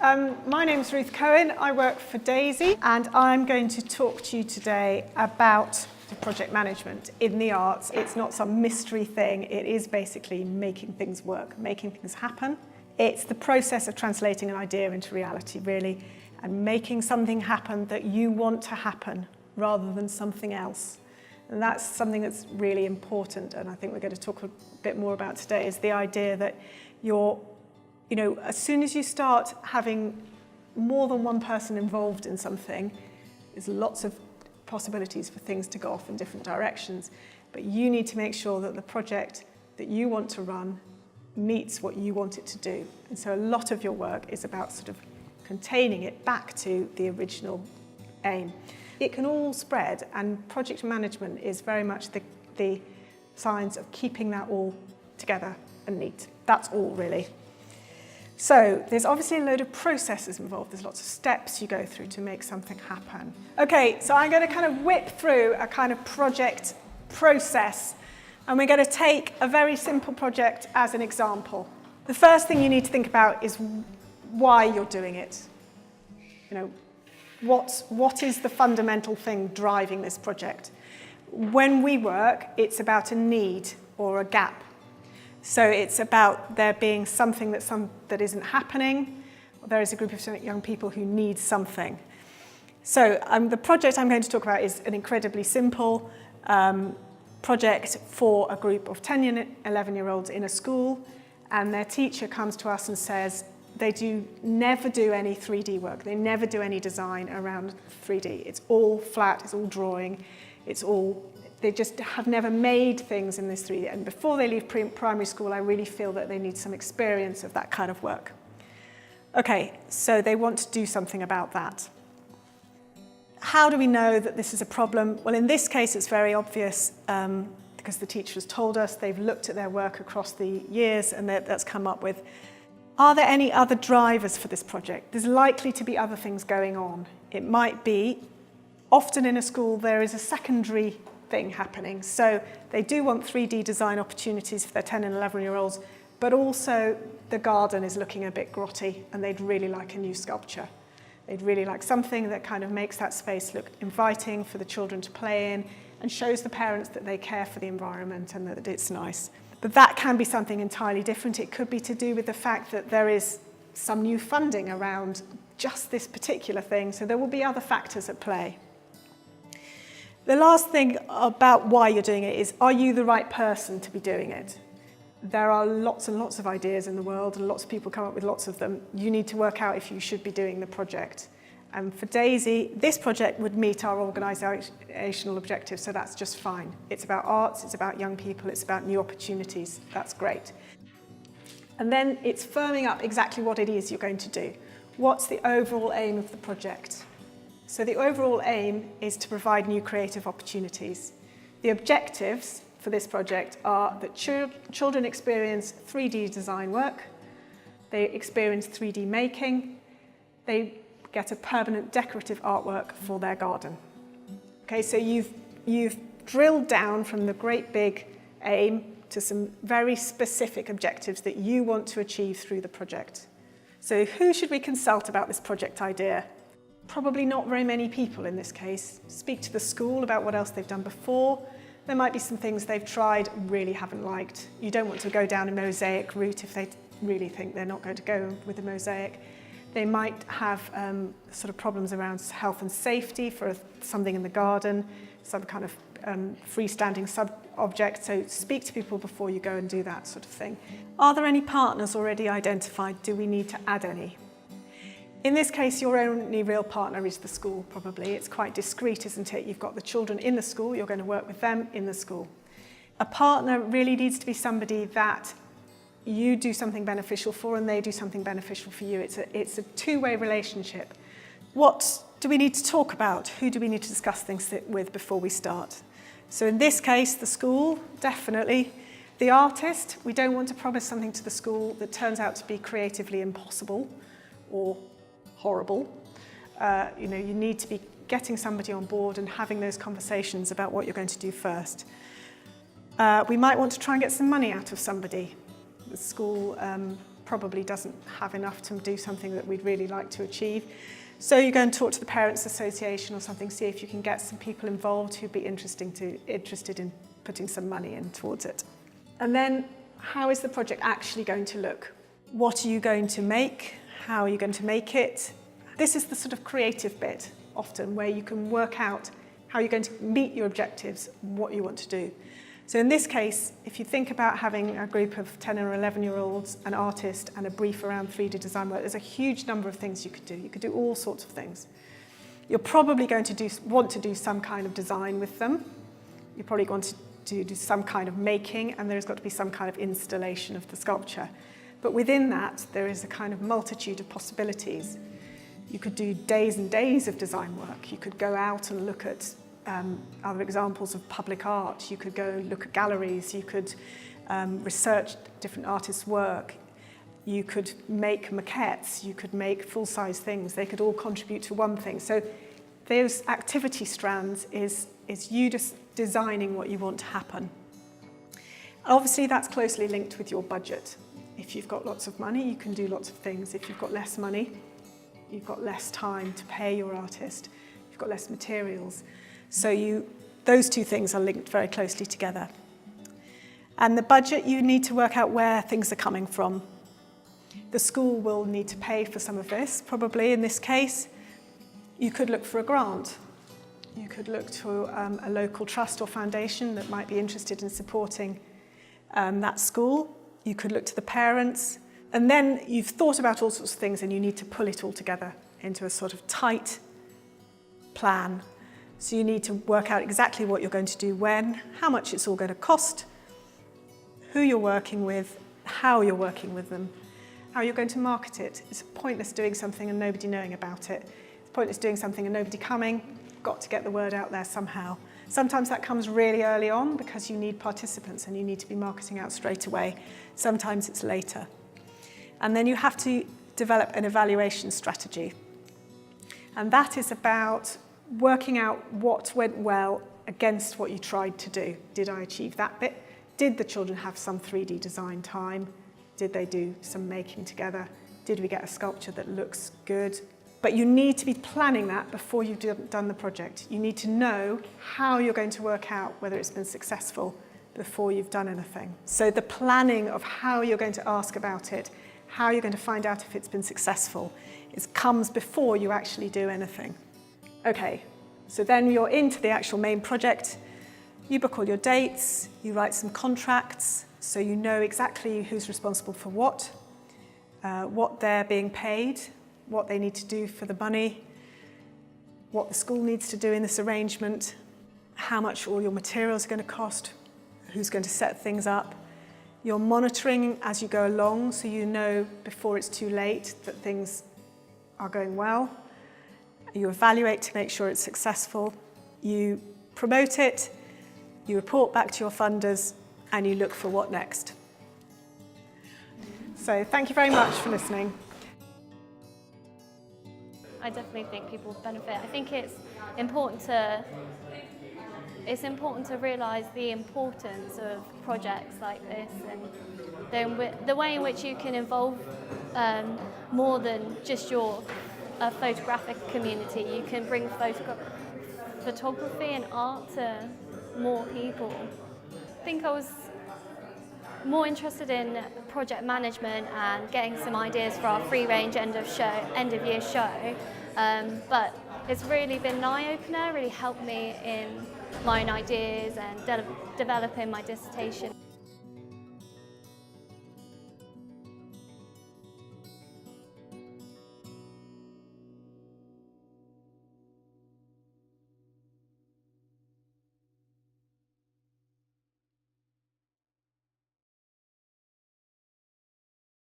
My name's Ruth Cohen. I work for Daisy, and I'm going to talk to you today about project management in the arts. It's not some mystery thing. It is basically making things work, making things happen. It's the process of translating an idea into reality, really, and making something happen that you want to happen rather than something else. And that's something that's really important, and I think we're going to talk a bit more about today, is the idea that as soon as you start having more than one person involved in something, there's lots of possibilities for things to go off in different directions. But you need to make sure that the project that you want to run meets what you want it to do. And so a lot of your work is about sort of containing it back to the original aim. It can all spread, and project management is very much the science of keeping that all together and neat. That's all, really. So there's obviously a load of processes involved. There's lots of steps you go through to make something happen. Okay, so I'm going to kind of whip through a kind of project process, and we're going to take a very simple project as an example. The first thing you need to think about is why you're doing it. What is the fundamental thing driving this project? When we work, it's about a need or a gap. So it's about there being something that isn't happening. There is a group of young people who need something. So the project I'm going to talk about is an incredibly simple project for a group of 10 and 11-year-olds in a school, and their teacher comes to us and says they never do any 3D work. They never do any design around 3D. It's all flat, it's all drawing, they just have never made things in this 3D. And before they leave primary school, I really feel that they need some experience of that kind of work. Okay, so they want to do something about that. How do we know that this is a problem? Well, in this case, it's very obvious because the teacher has told us. They've looked at their work across the years, and that's come up with, are there any other drivers for this project? There's likely to be other things going on. It might be, often in a school, there is a secondary thing happening. So they do want 3D design opportunities for their 10 and 11-year-olds, but also the garden is looking a bit grotty, and they'd really like a new sculpture. They'd really like something that kind of makes that space look inviting for the children to play in and shows the parents that they care for the environment and that it's nice. But that can be something entirely different. It could be to do with the fact that there is some new funding around just this particular thing, so there will be other factors at play. The last thing about why you're doing it is, are you the right person to be doing it? There are lots and lots of ideas in the world, and lots of people come up with lots of them. You need to work out if you should be doing the project. And for Daisy, this project would meet our organisational objectives, so that's just fine. It's about arts, it's about young people, it's about new opportunities. That's great. And then it's firming up exactly what it is you're going to do. What's the overall aim of the project? So the overall aim is to provide new creative opportunities. The objectives for this project are that children experience 3D design work, they experience 3D making, they get a permanent decorative artwork for their garden. Okay, so you've drilled down from the great big aim to some very specific objectives that you want to achieve through the project. So who should we consult about this project idea? Probably not very many people in this case. Speak to the school about what else they've done before. There might be some things they've tried and really haven't liked. You don't want to go down a mosaic route if they really think they're not going to go with a mosaic. They might have sort of problems around health and safety for something in the garden, some kind of freestanding sub-object. So speak to people before you go and do that sort of thing. Are there any partners already identified? Do we need to add any? In this case, your only real partner is the school, probably. It's quite discreet, isn't it? You've got the children in the school, you're going to work with them in the school. A partner really needs to be somebody that you do something beneficial for and they do something beneficial for you. It's a two-way relationship. What do we need to talk about? Who do we need to discuss things with before we start? So in this case, the school, definitely. The artist, we don't want to promise something to the school that turns out to be creatively impossible or horrible. You need to be getting somebody on board and having those conversations about what you're going to do first. We might want to try and get some money out of somebody. The school probably doesn't have enough to do something that we'd really like to achieve. So you go and talk to the Parents Association or something, see if you can get some people involved who'd be interested in putting some money in towards it. And then, how is the project actually going to look? What are you going to make? How are you going to make it? This is the sort of creative bit, often, where you can work out how you're going to meet your objectives, what you want to do. So in this case, if you think about having a group of 10 or 11-year-olds, an artist, and a brief around 3D design work, there's a huge number of things you could do. You could do all sorts of things. You're probably going to want to do some kind of design with them. You're probably going to do some kind of making, and there's got to be some kind of installation of the sculpture. But within that, there is a kind of multitude of possibilities. You could do days and days of design work. You could go out and look at other examples of public art. You could go look at galleries. You could research different artists' work. You could make maquettes. You could make full-size things. They could all contribute to one thing. So those activity strands is you just designing what you want to happen. Obviously, that's closely linked with your budget. If you've got lots of money, you can do lots of things. If you've got less money, you've got less time to pay your artist. You've got less materials. So those two things are linked very closely together. And the budget, you need to work out where things are coming from. The school will need to pay for some of this, probably in this case. You could look for a grant. You could look to a local trust or foundation that might be interested in supporting that school. You could look to the parents. And then you've thought about all sorts of things and you need to pull it all together into a sort of tight plan. So you need to work out exactly what you're going to do when, how much it's all going to cost, who you're working with, how you're working with them, how you're going to market it. It's pointless doing something and nobody knowing about it. It's pointless doing something and nobody coming. You've got to get the word out there somehow. Sometimes that comes really early on because you need participants and you need to be marketing out straight away. Sometimes it's later. And then you have to develop an evaluation strategy. And that is about working out what went well against what you tried to do. Did I achieve that bit? Did the children have some 3D design time? Did they do some making together? Did we get a sculpture that looks good? But you need to be planning that before you've done the project. You need to know how you're going to work out whether it's been successful before you've done anything. So the planning of how you're going to ask about it, how you're going to find out if it's been successful, comes before you actually do anything. Okay, so then you're into the actual main project. You book all your dates, you write some contracts, so you know exactly who's responsible for what they're being paid, what they need to do for the money, what the school needs to do in this arrangement, how much all your materials are going to cost, who's going to set things up. You're monitoring as you go along, so you know before it's too late that things are going well. You evaluate to make sure it's successful. You promote it, you report back to your funders, and you look for what next. So thank you very much for listening. I definitely think people benefit. I think it's important to realise the importance of projects like this and the way in which you can involve more than just your photographic community. You can bring photography and art to more people. I think I was more interested in project management and getting some ideas for our free range end of year show, but it's really been an eye-opener, really helped me in my own ideas and developing my dissertation.